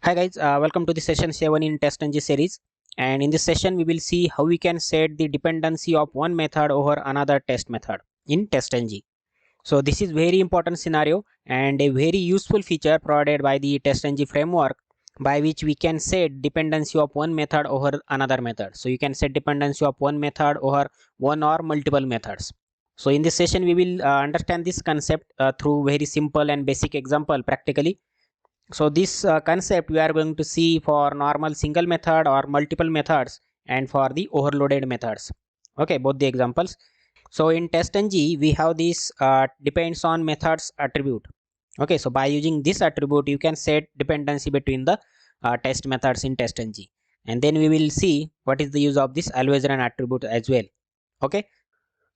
Hi guys, welcome to the session 7 in TestNG series. And in this session, we will see how we can set the dependency of one method over another test method in TestNG. So this is very important scenario and a very useful feature provided by the TestNG framework, by which we can set dependency of one method over another method. So you can set dependency of one method over one or multiple methods. So in this session, we will understand this concept through very simple and basic example practically. So this concept we are going to see for normal single method or multiple methods and for the overloaded methods. Okay, both the examples. So in TestNG we have this depends on methods attribute. Okay, so by using this attribute you can set dependency between the test methods in TestNG, and then we will see what is the use of this always run attribute as well. Okay,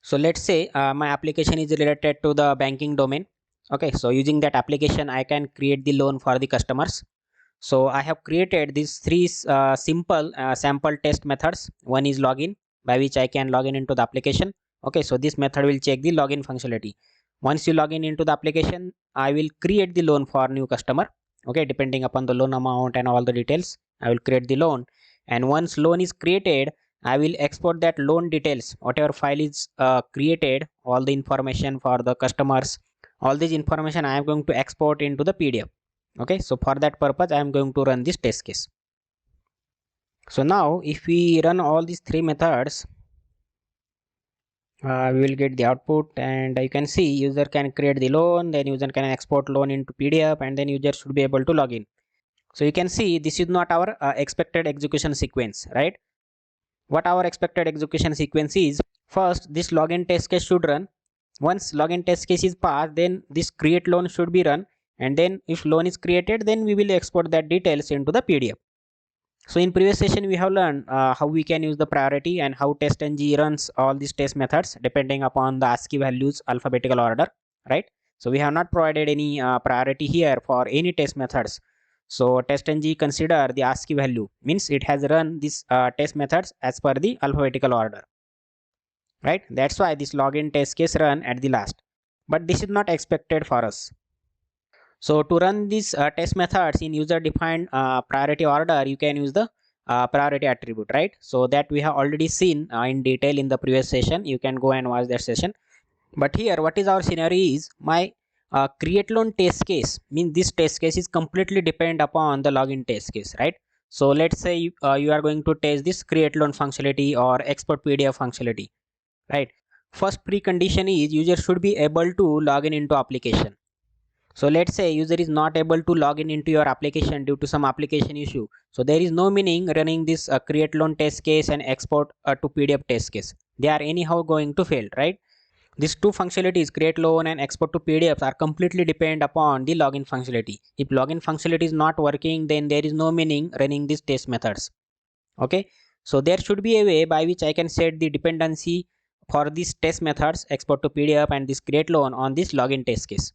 so let's say my application is related to the banking domain. Okay, so using that application I can create the loan for the customers. So I have created these three simple sample test methods. One is login, by which I can log in into the application. Okay, so this method will check the login functionality. Once you log in into the application, I will create the loan for new customer. Okay, depending upon the loan amount and all the details, I will create the loan. And once loan is created, I will export that loan details, whatever file is created, all the information for the customers, all this information I am going to export into the PDF. Okay, so for that purpose I am going to run this test case. So now if we run all these three methods, we will get the output, and you can see user can create the loan, then user can export loan into PDF, and then user should be able to log in. So you can see this is not our expected execution sequence, right? What our expected execution sequence is, first this login test case should run. Once login test case is passed, then this create loan should be run, and then if loan is created, then we will export that details into the PDF. So in previous session we have learned how we can use the priority and how TestNG runs all these test methods depending upon the ASCII values alphabetical order, right? So we have not provided any priority here for any test methods. So TestNG consider the ASCII value, means it has run these test methods as per the alphabetical order, right? That's why this login test case run at the last, but this is not expected for us. So to run these test methods in user defined priority order, you can use the priority attribute, right? So that we have already seen in detail in the previous session. You can go and watch that session. But here what is our scenario is, my create loan test case means this test case is completely depend upon the login test case, right? So let's say you are going to test this create loan functionality or export PDF functionality, right? First precondition is user should be able to log in into application. So let's say user is not able to log in into your application due to some application issue. So there is no meaning running this create loan test case and export to PDF test case. They are anyhow going to fail, right? These two functionalities, create loan and export to PDFs, are completely depend upon the login functionality. If login functionality is not working, then there is no meaning running these test methods. Okay, so there should be a way by which I can set the dependency for these test methods, export to PDF and this create loan, on this login test case,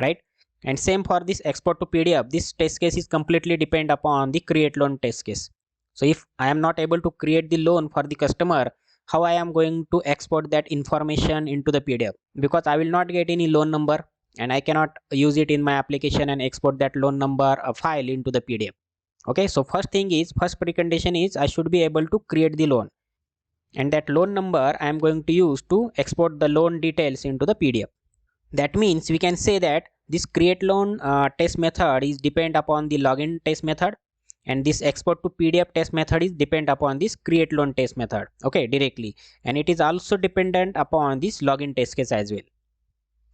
right? And same for this export to PDF, this test case is completely depend upon the create loan test case. So if I am not able to create the loan for the customer, how I am going to export that information into the PDF? Because I will not get any loan number and I cannot use it in my application and export that loan number file into the PDF. Okay, so first precondition is I should be able to create the loan, and that loan number I am going to use to export the loan details into the PDF. That means we can say that this create loan test method is depend upon the login test method, and this export to PDF test method is depend upon this create loan test method, okay, directly, and it is also dependent upon this login test case as well.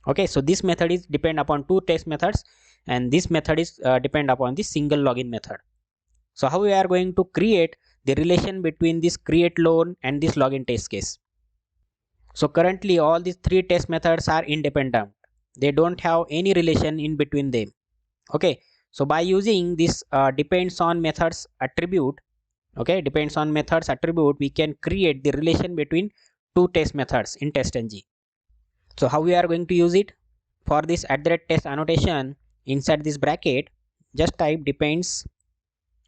Okay, so this method is depend upon two test methods, and this method is depend upon the single login method. So how we are going to create the relation between this create loan and this login test case? So currently all these three test methods are independent. They don't have any relation in between them. Okay, so by using this depends on methods attribute, okay, depends on methods attribute, we can create the relation between two test methods in TestNG. So how we are going to use it? For this @test annotation, inside this bracket, just type depends.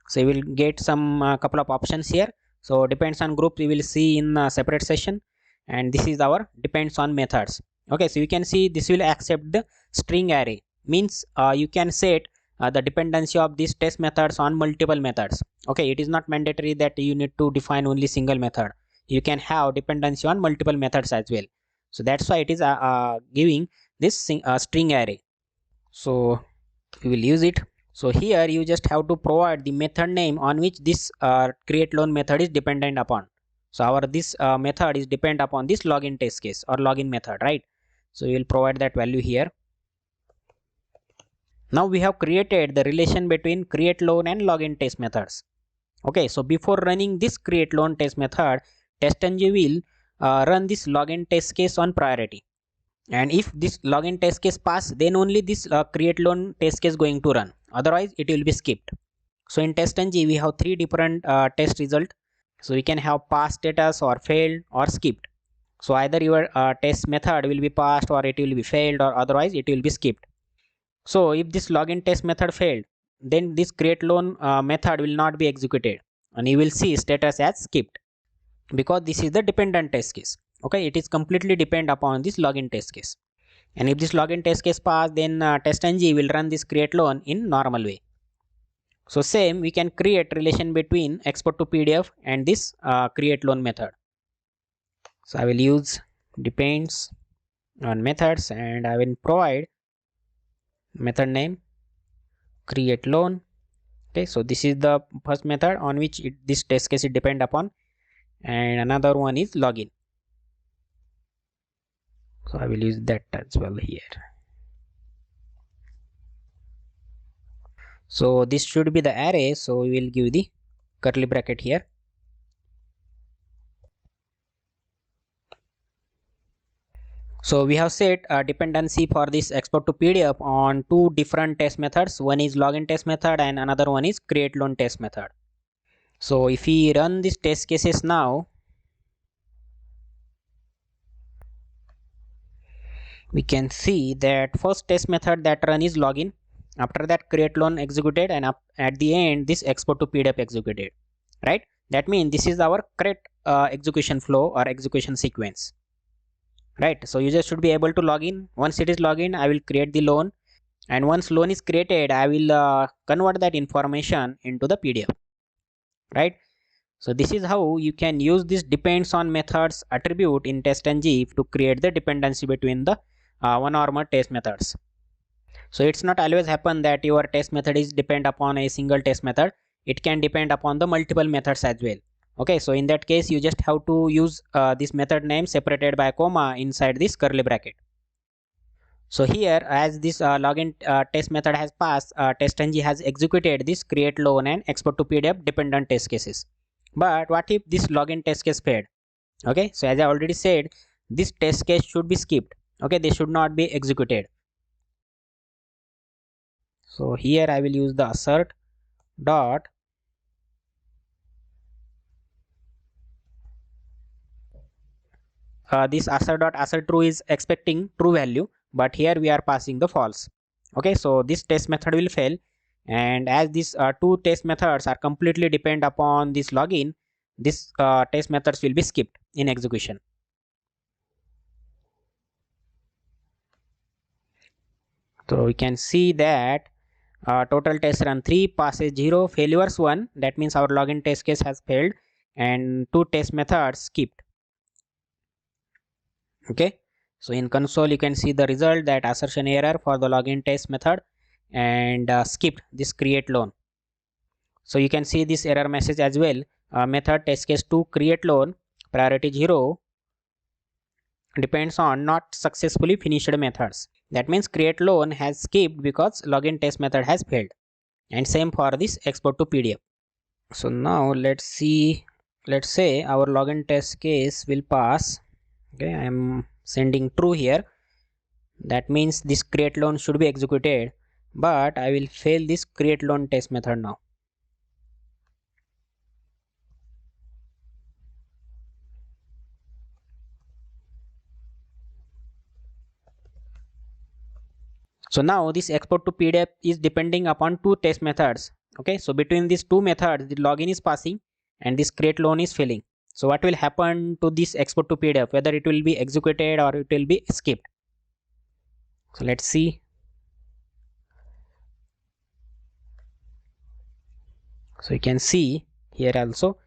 So you will get some couple of options here. So depends on group we will see in a separate session, and this is our depends on methods. Okay, so you can see this will accept the string array, means you can set the dependency of these test methods on multiple methods. Okay, it is not mandatory that you need to define only single method. You can have dependency on multiple methods as well. So that's why it is giving this string array. So we will use it. So here you just have to provide the method name on which this create loan method is dependent upon. So our this method is dependent upon this login test case or login method, right? So we will provide that value here. Now we have created the relation between create loan and login test methods. Okay, so before running this create loan test method, TestNG will run this login test case on priority. And if this login test case pass, then only this create loan test case going to run. Otherwise, it will be skipped. So in TestNG, we have three different test result. So we can have pass status or failed or skipped. So either your test method will be passed or it will be failed, or otherwise it will be skipped. So if this login test method failed, then this create loan method will not be executed and you will see status as skipped, because this is the dependent test case. Okay, it is completely depend upon this login test case. And if this login test case pass, then TestNG will run this create loan in normal way. So same, we can create relation between export to PDF and this create loan method. So I will use depends on methods and I will provide method name create loan. Okay, so this is the first method on which this test case is depend upon, and another one is login. So I will use that as well here. So this should be the array, so we will give the curly bracket here. So we have set a dependency for this export to PDF on two different test methods. One is login test method and another one is create loan test method. So if we run these test cases now, we can see that first test method that run is login. After that create loan executed, and at the end this export to PDF executed, right? That means this is our correct execution flow or execution sequence, right? So user should be able to log in. Once it is login, I will create the loan, and once loan is created, I will convert that information into the PDF, right? So this is how you can use this depends on methods attribute in TestNG to create the dependency between the one or more test methods. So it's not always happen that your test method is depend upon a single test method. It can depend upon the multiple methods as well. Okay, so in that case you just have to use this method name separated by comma inside this curly bracket. So here, as this login test method has passed, TestNG has executed this create loan and export to PDF dependent test cases. But what if this login test case failed? Okay, so as I already said, this test case should be skipped. Okay, they should not be executed. So here I will use the assert dot this assert dot assert true is expecting true value, but here we are passing the false. Okay, so this test method will fail, and as these two test methods are completely depend upon this login, this test methods will be skipped in execution. So we can see that total test run 3, passes 0, failures 1. That means our login test case has failed, and two test methods skipped. Okay, so in console you can see the result that assertion error for the login test method and skipped this create loan. So you can see this error message as well. Method test case 2 create loan priority 0 depends on not successfully finished methods. That means create loan has skipped because login test method has failed, and same for this export to PDF. So now let's see, let's say our login test case will pass. Okay, I am sending true here. That means this create loan should be executed, but I will fail this create loan test method now. So now this export to PDF is depending upon two test methods. Okay, so between these two methods, the login is passing and this create loan is failing. So what will happen to this export to PDF, whether it will be executed or it will be skipped? So let's see. So you can see here also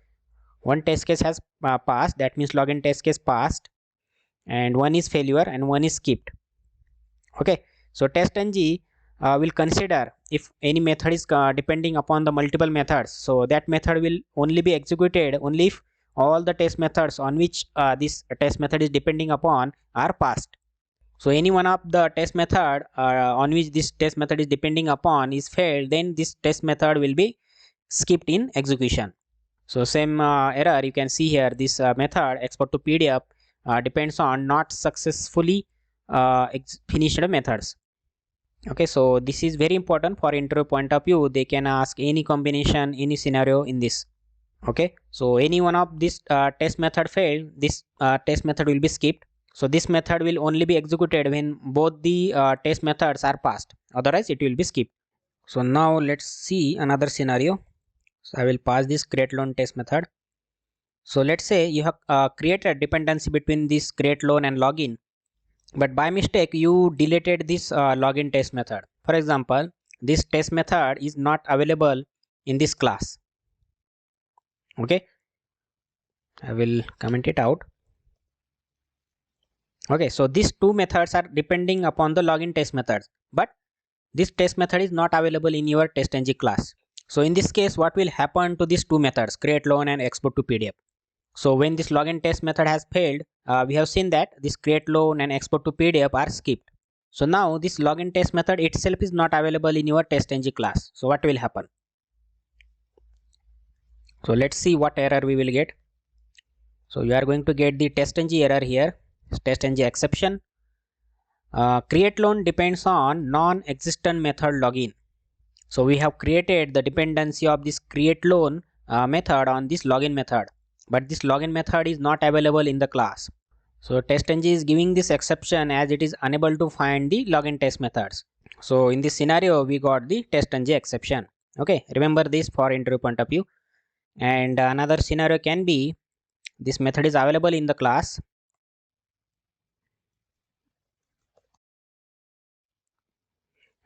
one test case has passed, that means login test case passed, and one is failure and one is skipped. Okay, so test ng will consider if any method is depending upon the multiple methods, so that method will only be executed only if all the test methods on which this test method is depending upon are passed. So any one of the test method on which this test method is depending upon is failed, then this test method will be skipped in execution. So same error you can see here, this method export to PDF depends on not successfully finished methods. Okay, so this is very important for interview point of view. They can ask any combination, any scenario in this. Okay, so any one of this test method failed, this test method will be skipped. So this method will only be executed when both the test methods are passed, otherwise it will be skipped. So now let's see another scenario. So I will pass this create loan test method. So let's say you have created dependency between this create loan and login, but by mistake you deleted this login test method. For example, this test method is not available in this class. Okay, I will comment it out. Okay, so these two methods are depending upon the login test methods, but this test method is not available in your testng class. So in this case, what will happen to these two methods, create loan and export to PDF? So when this login test method has failed, we have seen that this create loan and export to PDF are skipped. So now this login test method itself is not available in your testng class. So what will happen? So let's see what error we will get. So you are going to get the testng error here, testng exception. Create loan depends on non-existent method login. So we have created the dependency of this create loan method on this login method, but this login method is not available in the class. So testng is giving this exception as it is unable to find the login test methods. So in this scenario we got the testng exception. Okay, remember this for interview point of view. And another scenario can be this method is available in the class,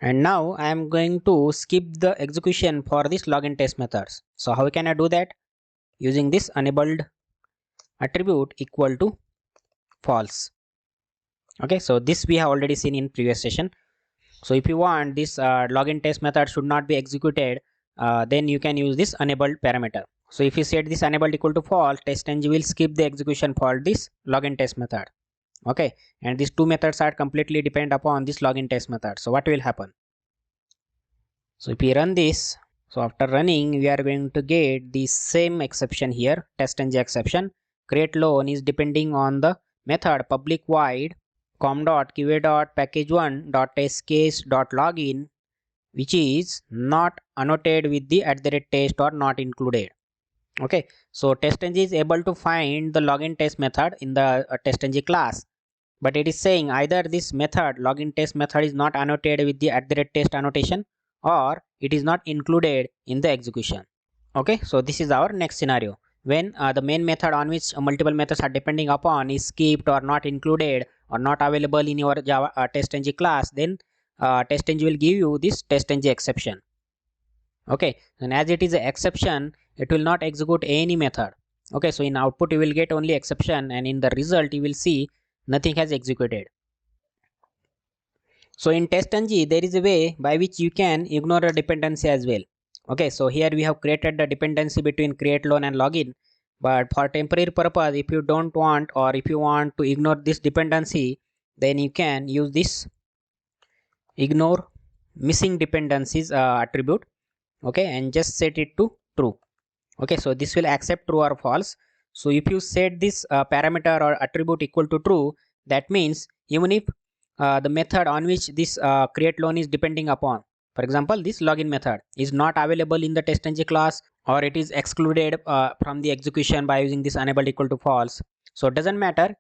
and now I am going to skip the execution for this login test methods. So how can I do that? Using this enabled attribute equal to false. Okay, so this we have already seen in previous session. So if you want this login test method should not be executed, then you can use this enabled parameter. So if you set this enabled equal to false, testng will skip the execution for this login test method. Okay, and these two methods are completely depend upon this login test method. So what will happen? So if we run this, so after running we are going to get the same exception here, testng exception. Create loan is depending on the method public void com.qa.package1.testcase.login, which is not annotated with the @test or not included. Okay, so testng is able to find the login test method in the testng class, but it is saying either this method login test method is not annotated with the @test annotation, or it is not included in the execution. Okay, so this is our next scenario. When the main method on which multiple methods are depending upon is skipped or not included or not available in your Java testng class, then testng will give you this testng exception. Okay, and as it is an exception, it will not execute any method. Okay, so in output you will get only exception, and in the result you will see nothing has executed. So in testng there is a way by which you can ignore a dependency as well. Okay, so here we have created the dependency between create loan and login, but for temporary purpose, if you don't want or if you want to ignore this dependency, then you can use this ignore missing dependencies attribute. Okay, and just set it to true. Okay, so this will accept true or false. So if you set this parameter or attribute equal to true, that means even if the method on which this create loan is depending upon, for example this login method, is not available in the testng class, or it is excluded from the execution by using this enabled equal to false, so it doesn't matter,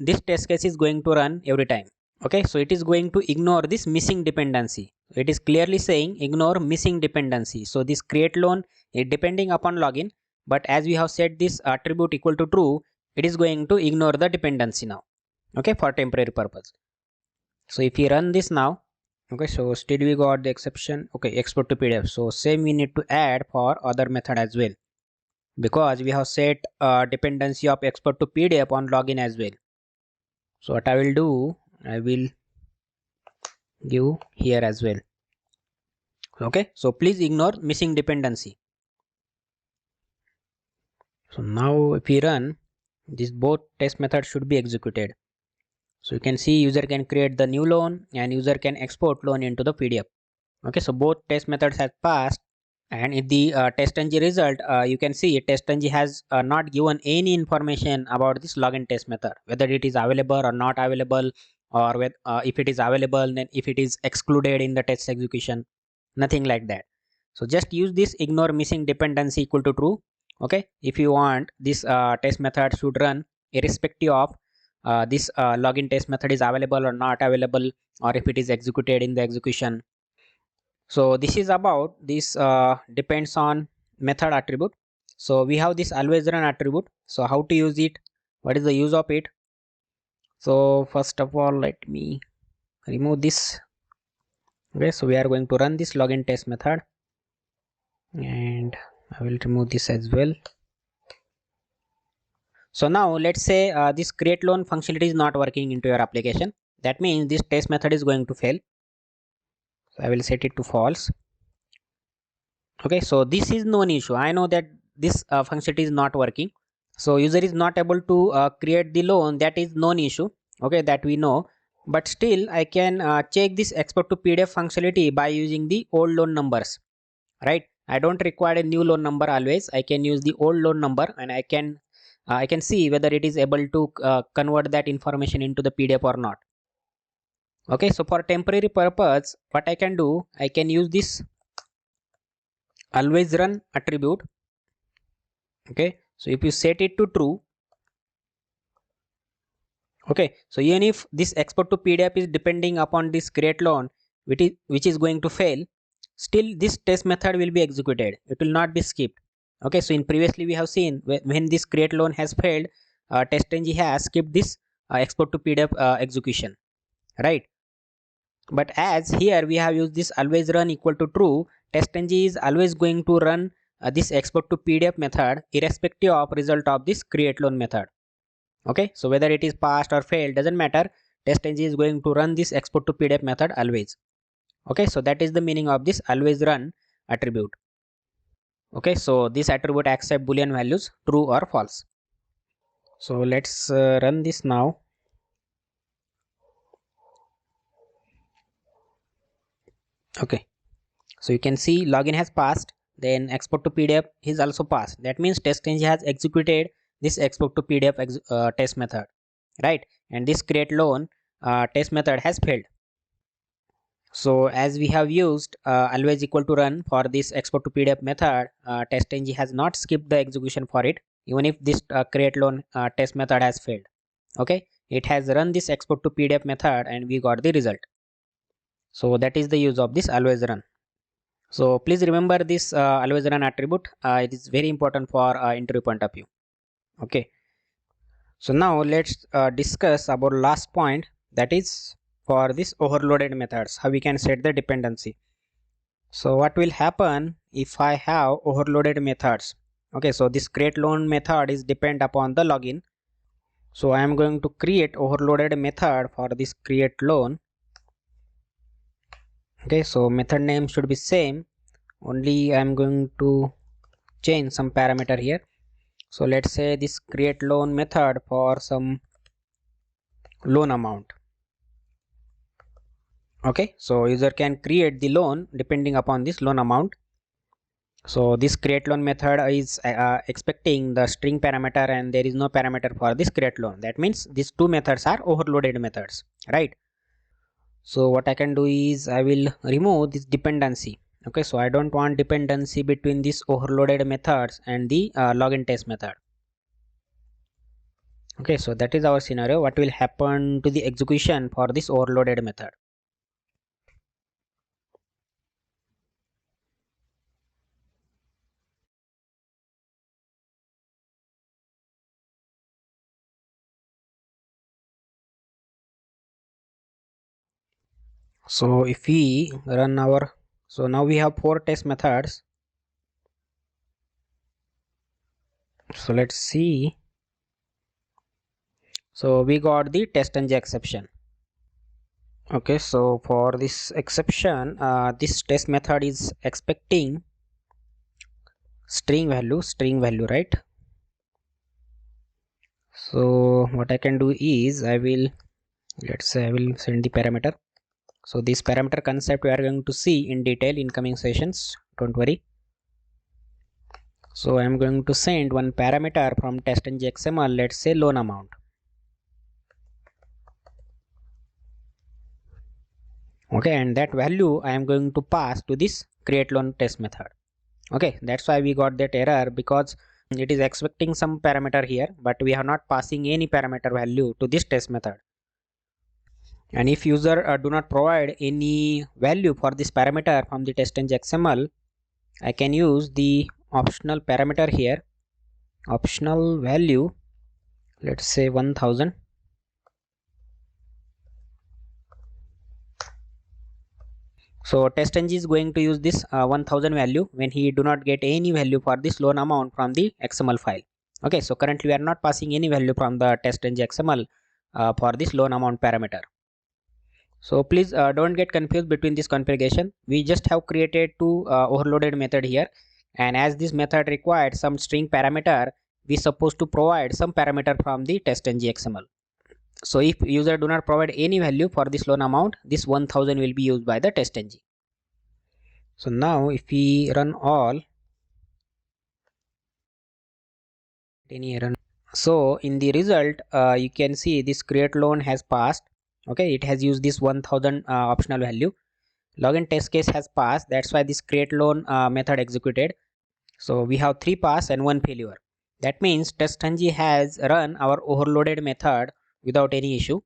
this test case is going to run every time. Okay, so it is going to ignore this missing dependency. It is clearly saying ignore missing dependency. So this create loan is depending upon login, but as we have set this attribute equal to true, it is going to ignore the dependency now. Okay, for temporary purpose. So if we run this now, Okay, so still we got the exception. Okay, export to PDF. So same we need to add for other method as well, because we have set dependency of export to PDF on login as well. So what I will do, I will give here as well. Okay, so please ignore missing dependency. So now if we run this, both test methods should be executed. So you can see user can create the new loan and user can export loan into the PDF. Okay, so both test methods have passed, and in the test-ng result, you can see test-ng has not given any information about this login test method, whether it is available or not available, or if it is available, then if it is excluded in the test execution, nothing like that. So just use this ignore missing dependency equal to true. Okay, if you want this test method should run irrespective of this login test method is available or not available, or if it is executed in the execution. So this is about this depends on method attribute. So we have this always run attribute. So how to use it, what is the use of it? So first of all, let me remove this. Okay, so we are going to run this login test method, and I will remove this as well. So now let's say this create loan functionality is not working into your application. That means this test method is going to fail. So I will set it to false. Okay, so this is no issue. I know that this functionality is not working. So user is not able to create the loan. That is non issue. Okay, that we know. But still, I can check this export to PDF functionality by using the old loan numbers. Right? I don't require a new loan number always. I can use the old loan number, and I can see whether it is able to convert that information into the PDF or not. Okay, so for temporary purpose, what I can do, I can use this always run attribute. Okay, so if you set it to true, okay, so even if this export to PDF is depending upon this create loan, which is going to fail, still this test method will be executed. It will not be skipped. Okay, so in previously we have seen when this create loan has failed, test-ng has skipped this export to PDF execution, right? But as here we have used this always run equal to true, test-ng is always going to run this export to PDF method irrespective of result of this create loan method. Okay, so whether it is passed or failed doesn't matter, test-ng is going to run this export to PDF method always. Okay, so that is the meaning of this always run attribute. Okay, so this attribute accept boolean values true or false. So let's run this now. Okay, so you can see login has passed, then export to PDF is also passed. That means test-ng has executed this export to PDF test method, right? And this create loan test method has failed. So as we have used always equal to run for this export to PDF method, test-ng has not skipped the execution for it, even if this create loan test method has failed. Okay, it has run this export to PDF method and we got the result. So that is the use of this always run. So please remember this always run attribute. It is very important for interview point of view. Okay. So now let's discuss about last point, that is for this overloaded methods, how we can set the dependency. So what will happen if I have overloaded methods? Okay, so this create loan method is depend upon the login. So I am going to create overloaded method for this create loan. Okay, so method name should be same, only I am going to change some parameter here. So let's say this create loan method for some loan amount. Okay, so user can create the loan depending upon this loan amount. So this create loan method is expecting the string parameter and there is no parameter for this create loan. That means these two methods are overloaded methods, right? So what I can do is I will remove this dependency. Okay, so I don't want dependency between these overloaded methods and the login test method. Okay, so that is our scenario. What will happen to the execution for this overloaded method? So if we run our, so now we have 4 test methods. So let's see. So we got the testng exception. Okay, so for this exception, this test method is expecting string value, right? So what I can do is let's say I will send the parameter. So this parameter concept we are going to see in detail in coming sessions, don't worry. So I am going to send one parameter from testng XML, let's say loan amount. Okay, and that value I am going to pass to this create loan test method. Okay, that's why we got that error, because it is expecting some parameter here, but we are not passing any parameter value to this test method. And if user do not provide any value for this parameter from the testng XML, I can use the optional parameter here, optional value, let's say 1000. So testng is going to use this 1000 value when he do not get any value for this loan amount from the XML file. Okay, so currently we are not passing any value from the testng XML for this loan amount parameter. So please don't get confused between this configuration. We just have created two overloaded method here, and as this method required some string parameter, we supposed to provide some parameter from the testng XML. So if user do not provide any value for this loan amount, this 1000 will be used by the testng. So now if we run all, any error. So in the result, you can see this create loan has passed. Okay, it has used this 1000 optional value. Login test case has passed. That's why this create loan method executed. So we have 3 pass and 1 failure. That means testng has run our overloaded method without any issue.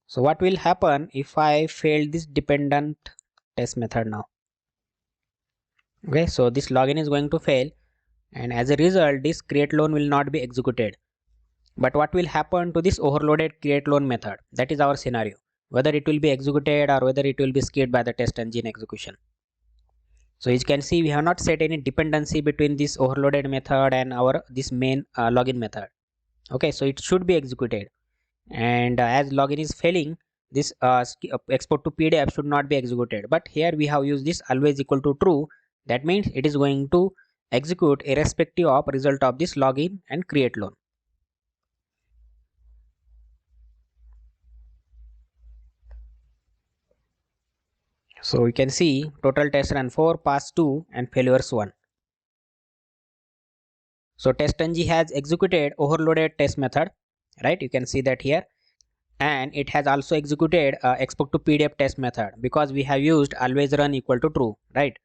So what will happen if I fail this dependent test method now? Okay, so this login is going to fail, and as a result this create loan will not be executed. But what will happen to this overloaded create loan method? That is our scenario, whether it will be executed or whether it will be skipped by the test engine execution. So as you can see, we have not set any dependency between this overloaded method and our this main login method. Okay, so it should be executed, and as login is failing, this export to PDF should not be executed. But here we have used this always equal to true. That means it is going to execute irrespective of result of this login and create loan. So you can see total test run 4, pass 2 and failures 1. So testng has executed overloaded test method, right? You can see that here, and it has also executed export to PDF test method, because we have used always run equal to true, right?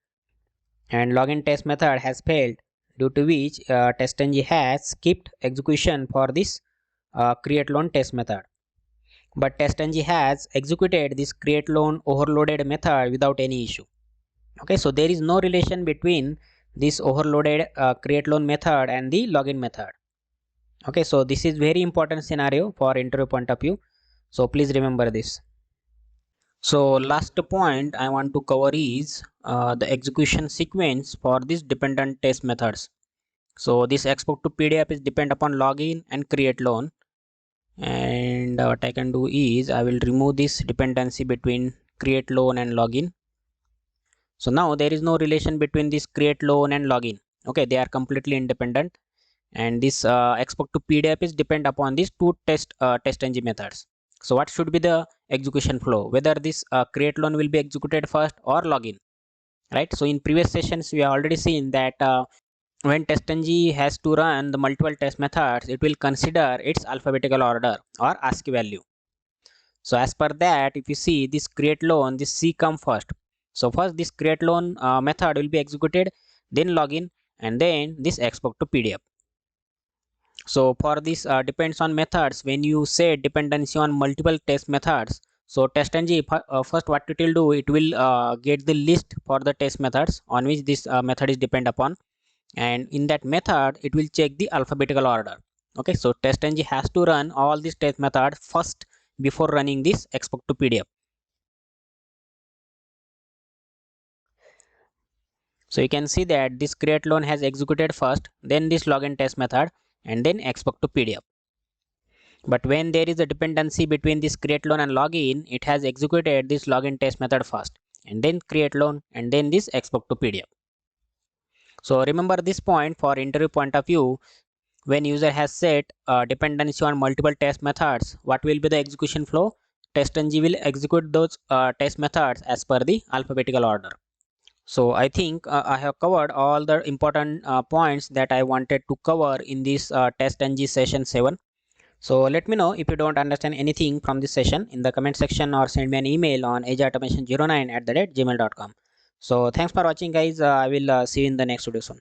And login test method has failed, due to which testng has skipped execution for this create loan test method. But testng has executed this create loan overloaded method without any issue. Okay, so there is no relation between this overloaded create loan method and the login method. Okay, so this is very important scenario for interview point of view, so please remember this. So last point I want to cover is the execution sequence for these dependent test methods. So this export to PDF is depend upon login and create loan, and what I can do is I will remove this dependency between create loan and login. So now there is no relation between this create loan and login. Okay, they are completely independent, and this export to PDF is depend upon these two testng methods. So what should be the execution flow, whether this create loan will be executed first or login, right? So in previous sessions we have already seen that when testng has to run the multiple test methods, it will consider its alphabetical order or ASCII value. So as per that, if you see this create loan, this C come first. So first this create loan method will be executed, then login, and then this export to PDF. So for this depends on methods. When you say dependency on multiple test methods, so testng first what it will do, it will get the list for the test methods on which this method is depend upon, and in that method it will check the alphabetical order. Okay, so testng has to run all these test methods first before running this export to PDF. So you can see that this create loan has executed first, then this login test method, and then export to PDF. But when there is a dependency between this create loan and login, it has executed this login test method first, and then create loan, and then this export to PDF. So remember this point for interview point of view. When user has set a dependency on multiple test methods, what will be the execution flow? TestNG will execute those test methods as per the alphabetical order. So I think I have covered all the important points that I wanted to cover in this TestNG session 7. So let me know if you don't understand anything from this session in the comment section, or send me an email on ageautomation09@gmail.com. So thanks for watching guys. I will see you in the next video soon.